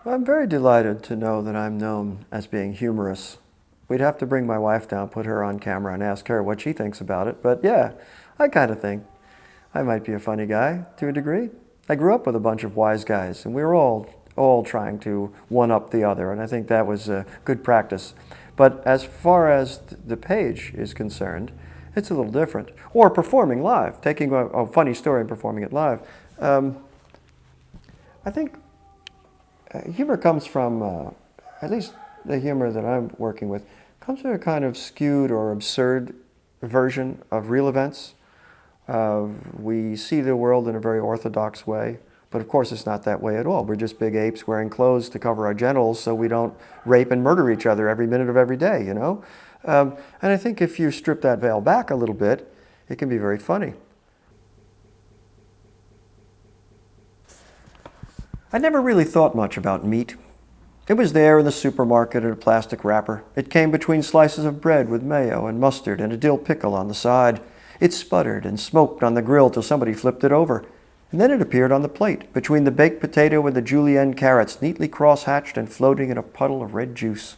Well, I'm very delighted to know that I'm known as being humorous. We'd have to bring my wife down, put her on camera, and ask her what she thinks about it. But yeah, I kind of think I might be a funny guy to a degree. I grew up with a bunch of wise guys, and we were all trying to one up the other, and I think that was a good practice. But as far as the page is concerned, it's a little different. Or performing live, taking a funny story and performing it live. Um, I think humor comes from, at least the humor that I'm working with, comes from a kind of skewed or absurd version of real events. We see the world in a very orthodox way, but of course it's not that way at all. We're just big apes wearing clothes to cover our genitals so we don't rape and murder each other every minute of every day, you know? And I think if you strip that veil back a little bit, it can be very funny. I never really thought much about meat. It was there in the supermarket in a plastic wrapper. It came between slices of bread with mayo and mustard and a dill pickle on the side. It sputtered and smoked on the grill till somebody flipped it over. And then it appeared on the plate, between the baked potato and the julienne carrots, neatly cross-hatched and floating in a puddle of red juice.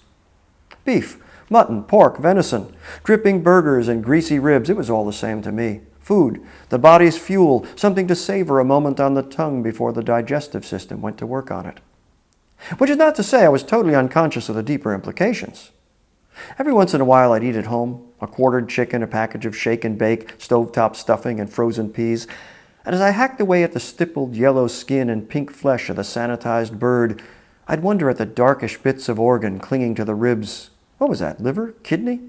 Beef, mutton, pork, venison, dripping burgers and greasy ribs, it was all the same to me. Food, the body's fuel, something to savor a moment on the tongue before the digestive system went to work on it. Which is not to say I was totally unconscious of the deeper implications. Every once in a while I'd eat at home, a quartered chicken, a package of shake and bake, stovetop stuffing, and frozen peas. And as I hacked away at the stippled yellow skin and pink flesh of the sanitized bird, I'd wonder at the darkish bits of organ clinging to the ribs. What was that, liver? Kidney?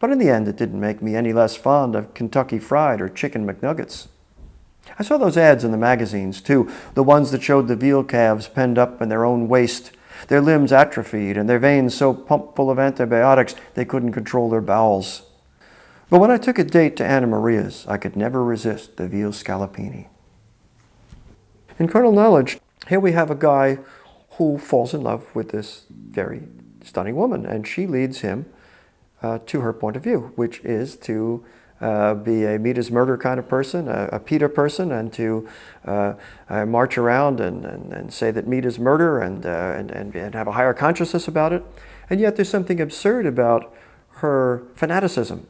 But in the end, it didn't make me any less fond of Kentucky Fried or Chicken McNuggets. I saw those ads in the magazines, too, the ones that showed the veal calves penned up in their own waste, their limbs atrophied and their veins so pumped full of antibiotics they couldn't control their bowels. But when I took a date to Anna Maria's, I could never resist the veal scallopini. In Carnal Knowledge, here we have a guy who falls in love with this very stunning woman, and she leads him to her point of view, which is to be a meat is murder kind of person, a PETA person, and to march around and say that meat is murder and have a higher consciousness about it. And yet there's something absurd about her fanaticism.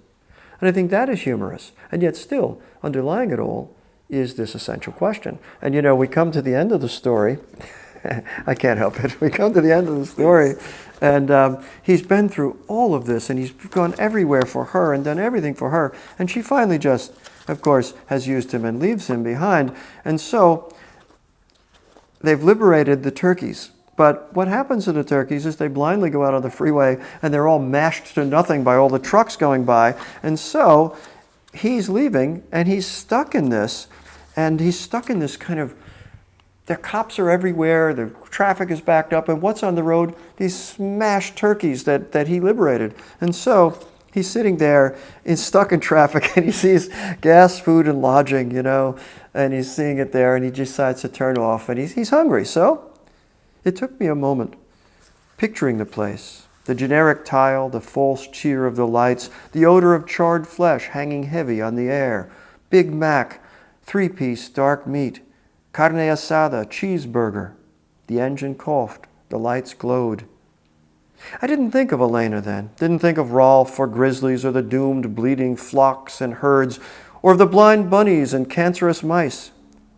And I think that is humorous. And yet still, underlying it all is this essential question. And you know, we come to the end of the story. I can't help it. We come to the end of the story, and he's been through all of this, and he's gone everywhere for her and done everything for her. And she finally just, of course, has used him and leaves him behind. And so they've liberated the turkeys. But what happens to the turkeys is they blindly go out on the freeway, and they're all mashed to nothing by all the trucks going by. And so he's leaving, and he's stuck in this, kind of, the cops are everywhere, the traffic is backed up, and what's on the road? These smashed turkeys that he liberated. And so he's sitting there, stuck in traffic, and he sees gas, food, and lodging, you know, and he's seeing it there, and he decides to turn off, and he's hungry. So it took me a moment picturing the place, the generic tile, the false cheer of the lights, the odor of charred flesh hanging heavy on the air, Big Mac, 3-piece dark meat, carne asada, cheeseburger. The engine coughed. The lights glowed. I didn't think of Elena then. Didn't think of Rolf or grizzlies or the doomed bleeding flocks and herds or of the blind bunnies and cancerous mice.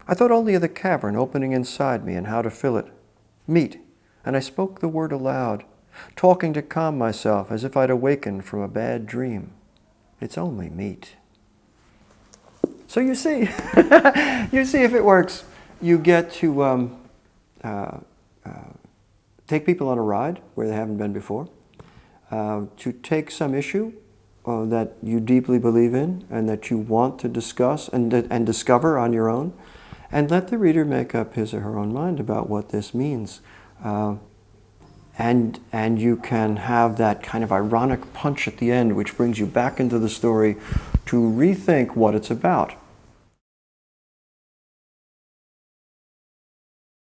I thought only of the cavern opening inside me and how to fill it. Meat. And I spoke the word aloud, talking to calm myself as if I'd awakened from a bad dream. It's only meat. So you see, you see if it works. You get to take people on a ride where they haven't been before, to take some issue that you deeply believe in and that you want to discuss and discover on your own, and let the reader make up his or her own mind about what this means. And you can have that kind of ironic punch at the end which brings you back into the story to rethink what it's about.